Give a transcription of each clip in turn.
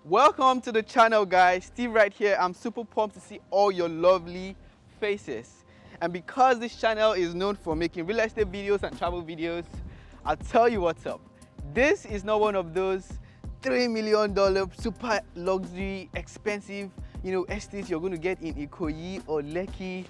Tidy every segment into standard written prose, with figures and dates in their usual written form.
Welcome to the channel, guys. Steve right here. I'm super pumped to see all your lovely faces. And because this channel is known for making real estate videos and travel videos, I'll tell you what's up. This is not one of those $3 million super luxury expensive estates you're going to get in Ikoyi or Lekki.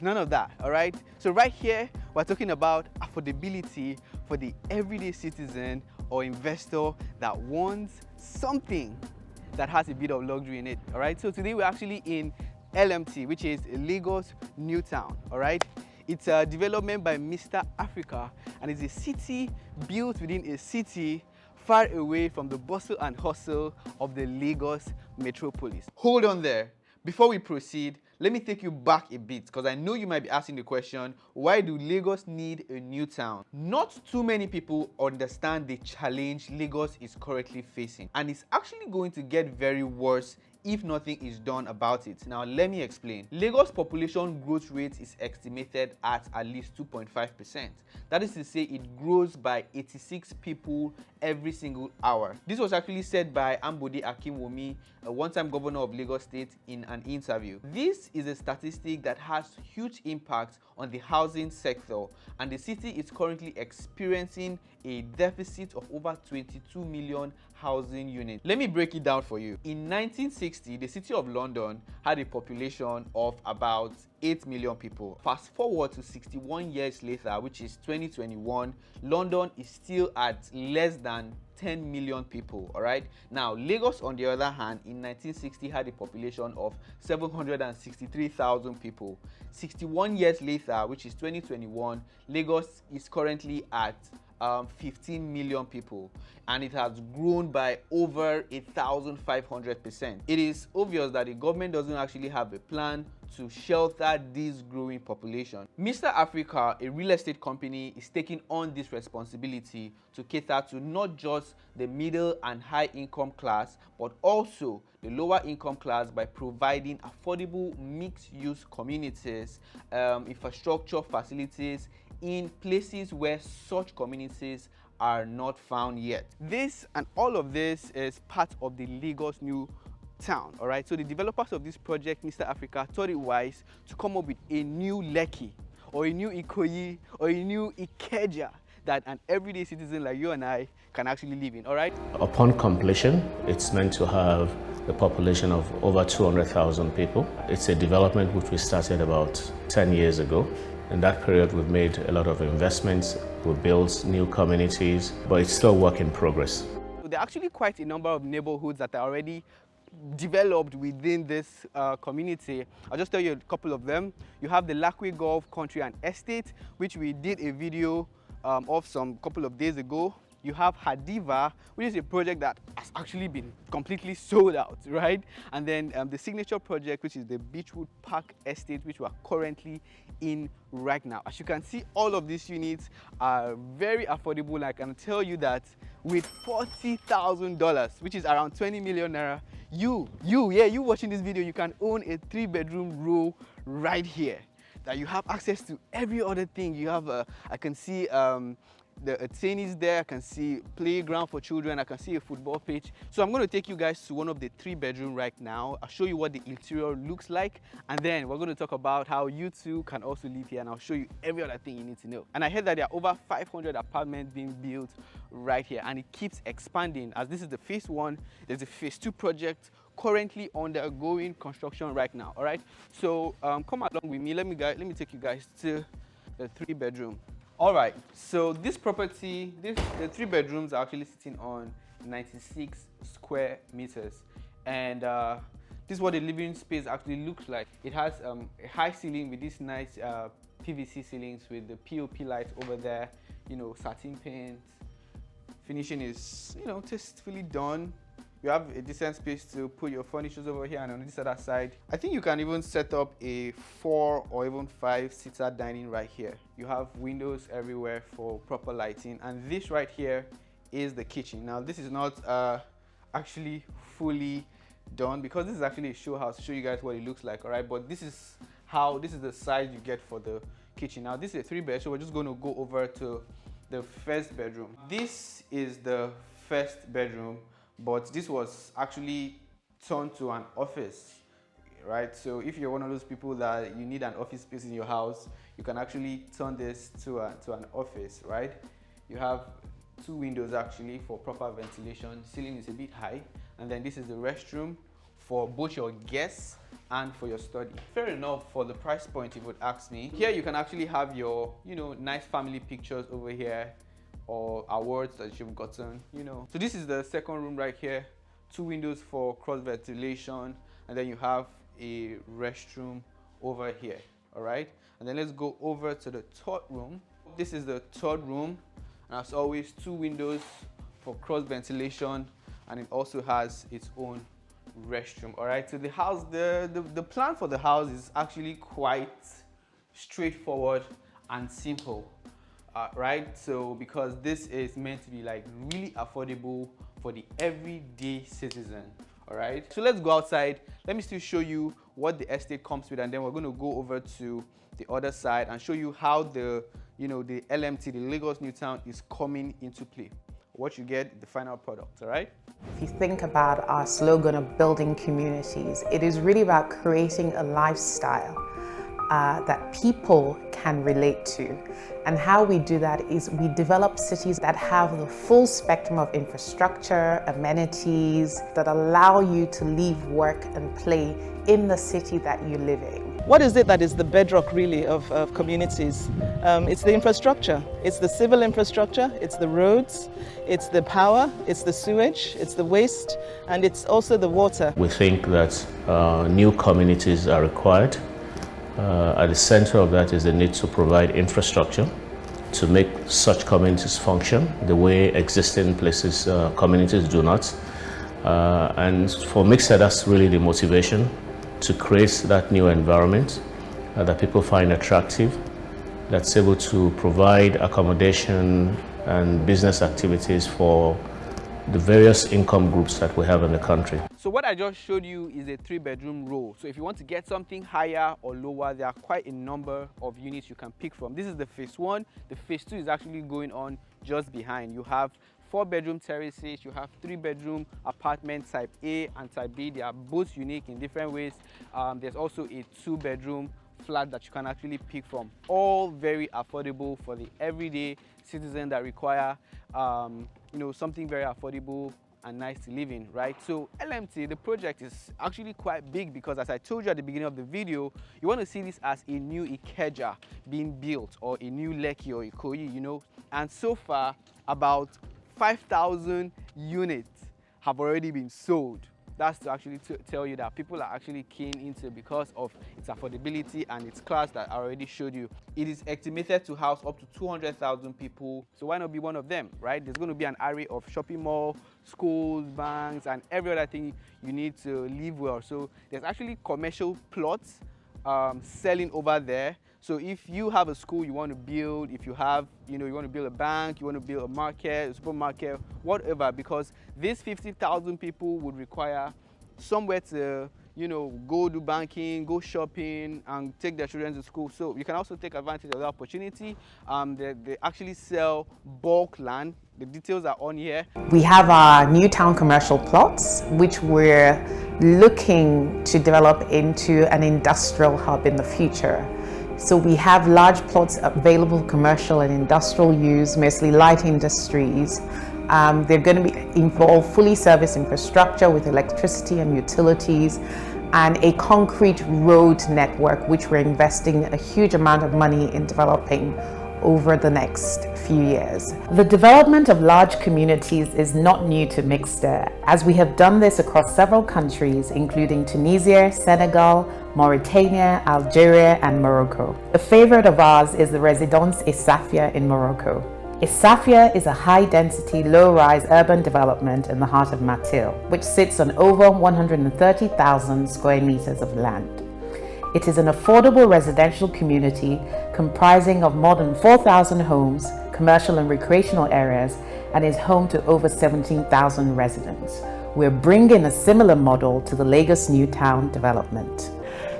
None of that, all right? So right here, we're talking about affordability for the everyday citizen or investor that wants something that has a bit of luxury in it, all right? So today we're actually in LMT, which is Lagos New Town, all right? It's a development by Mixta Africa, and it's a city built within a city far away from the bustle and hustle of the Lagos metropolis. Hold on there. Before we proceed, let me take you back a bit, because I know you might be asking the question, why do Lagos need a new town? Not too many people understand the challenge Lagos is currently facing, and it's actually going to get very worse if nothing is done about it. Now let me explain. Lagos population growth rate is estimated at least 2.5%. That is to say, it grows by 86 people every single hour. This was actually said by Ambode Akinwumi, a one-time governor of Lagos State, in an interview. This is a statistic that has huge impact on the housing sector, and the city is currently experiencing a deficit of over 22 million housing units. Let me break it down for you. In 1960, the city of London had a population of about 8 million people. Fast forward to 61 years later, which is 2021, London is still at less than 10 million people, all right? Now, Lagos, on the other hand, in 1960 had a population of 763,000 people. 61 years later, which is 2021, Lagos is currently at 15 million people, and it has grown by over 1,500%. It is obvious that the government doesn't actually have a plan to shelter this growing population. Mixa Africa, a real estate company, is taking on this responsibility to cater to not just the middle and high income class, but also the lower income class by providing affordable mixed-use communities, infrastructure facilities in places where such communities are not found yet. This and all of this is part of the Lagos New Town, all right? So the developers of this project, Mixa Africa, thought it wise to come up with a new Lekki or a new Ikoyi or a new Ikeja that an everyday citizen like you and I can actually live in, all right? Upon completion, it's meant to have a population of over 200,000 people. It's a development which we started about 10 years ago. In that period, we've made a lot of investments, we've built new communities, but it's still a work in progress. There are actually quite a number of neighborhoods that are already developed within this community. I'll just tell you a couple of them. You have the Lakowe Golf Country and Estate, which we did a video of some couple of days ago. You have Adiva, which is a project that has actually been completely sold out, right? And then the signature project, which is the Beachwood Park Estate, which we are currently in right now. As you can see, all of these units are very affordable. I can tell you that with $40,000, which is around 20 million naira, you watching this video, you can own a 3-bedroom row right here. That you have access to every other thing. You have I can see the tennis there, I can see playground for children, I can see a football pitch. So I'm going to take you guys to one of the 3-bedroom right now. I'll show you what the interior looks like, and then we're going to talk about how you too can also live here, and I'll show you every other thing you need to know. And I heard that there are over 500 apartments being built right here, and it keeps expanding. As this is the phase 1, there's a phase 2 project currently undergoing construction right now, all right? So come along with me. Let me take you guys to the 3-bedroom. All right, so this property, the 3 bedrooms are actually sitting on 96 square meters, and this is what the living space actually looks like. It has a high ceiling with these nice PVC ceilings with the POP lights over there, satin paint. Finishing is, tastefully done. You have a decent space to put your furniture over here, and on this other side, I think you can even set up a 4 or even 5-seater dining right here. You have windows everywhere for proper lighting, and this right here is the kitchen. Now, this is not actually fully done because this is actually a show house to show you guys what it looks like, all right? But this is the size you get for the kitchen. Now, this is a 3-bed, so we're just going to go over to the first bedroom. This is the first bedroom. but this was actually turned to an office, right? So if you're one of those people that you need an office space in your house, you can actually turn this to an office, right? You have two windows actually for proper ventilation. Ceiling is a bit high, and then this is the restroom for both your guests and for your study. Fair enough for the price point, if you would ask me. Here you can actually have your, nice family pictures over here, or awards that you've gotten, So this is the second room right here. Two windows for cross ventilation, and then you have a restroom over here, all right? And then let's go over to the third room. This is the third room, and as always, two windows for cross ventilation, and it also has its own restroom. All right, so the house, the plan for the house is actually quite straightforward and simple, right? So because this is meant to be like really affordable for the everyday citizen. All right, so let's go outside. Let me still show you what the estate comes with, and then we're going to go over to the other side and show you how the the LMT, the Lagos New Town, is coming into play. What you get, the final product. All right. If you think about our slogan of building communities, it is really about creating a lifestyle that people can relate to. And how we do that is we develop cities that have the full spectrum of infrastructure, amenities, that allow you to live, work, and play in the city that you live in. What is it that is the bedrock really of communities? It's the infrastructure. It's the civil infrastructure, it's the roads, it's the power, it's the sewage, it's the waste, and it's also the water. We think that new communities are required. At the center of that is the need to provide infrastructure to make such communities function the way existing places, communities do not. And for Mixa, that's really the motivation, to create that new environment that people find attractive, that's able to provide accommodation and business activities for the various income groups that we have in the country. So what I just showed you is a 3-bedroom row. So if you want to get something higher or lower, there are quite a number of units you can pick from. This is the phase 1. The phase 2 is actually going on just behind. You have 4-bedroom terraces, you have 3-bedroom apartments type A and type B. They are both unique in different ways. There's also a 2-bedroom flat that you can actually pick from. All very affordable for the everyday citizen that require something very affordable and nice to live in, right? So LMT, the project, is actually quite big because, as I told you at the beginning of the video, you want to see this as a new Ikeja being built, or a new Lekki or Ikoyi, and so far about 5,000 units have already been sold. That's to actually tell you that people are actually keen into it because of its affordability and its class that I already showed you. It is estimated to house up to 200,000 people, so why not be one of them, right? There's going to be an array of shopping mall, schools, banks, and every other thing you need to live well. So there's actually commercial plots selling over there. So if you have a school you want to build, if you have, you want to build a bank, you want to build a market, a supermarket, whatever, because these 50,000 people would require somewhere to, go do banking, go shopping, and take their children to school. So you can also take advantage of the opportunity. They actually sell bulk land. The details are on here. We have our new town commercial plots, which we're looking to develop into an industrial hub in the future. So we have large plots available, commercial and industrial use, mostly light industries. They're going to involve fully serviced infrastructure with electricity and utilities, and a concrete road network, which we're investing a huge amount of money in developing over the next few years. The development of large communities is not new to Mixta, as we have done this across several countries, including Tunisia, Senegal, Mauritania, Algeria, and Morocco. A favorite of ours is the Résidence Isafia in Morocco. Isafia is a high-density, low-rise urban development in the heart of Matil, which sits on over 130,000 square meters of land. It is an affordable residential community comprising of more than 4,000 homes, commercial and recreational areas, and is home to over 17,000 residents. We're bringing a similar model to the Lagos New Town development.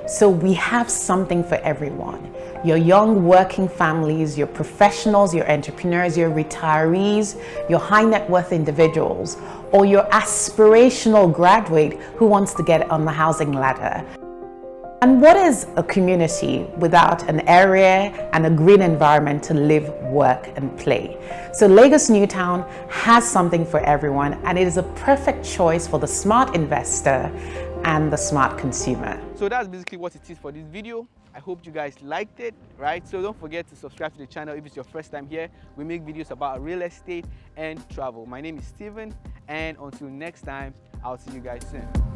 So we have something for everyone. your young working families, your professionals, your entrepreneurs, your retirees, your high net worth individuals, or your aspirational graduate who wants to get on the housing ladder. And what is a community without an area and a green environment to live, work, and play? So Lagos Newtown has something for everyone, and it is a perfect choice for the smart investor and the smart consumer. So that's basically what it is for this video. I hope you guys liked it, right? So don't forget to subscribe to the channel if it's your first time here. We make videos about real estate and travel. My name is Steven, and until next time, I'll see you guys soon.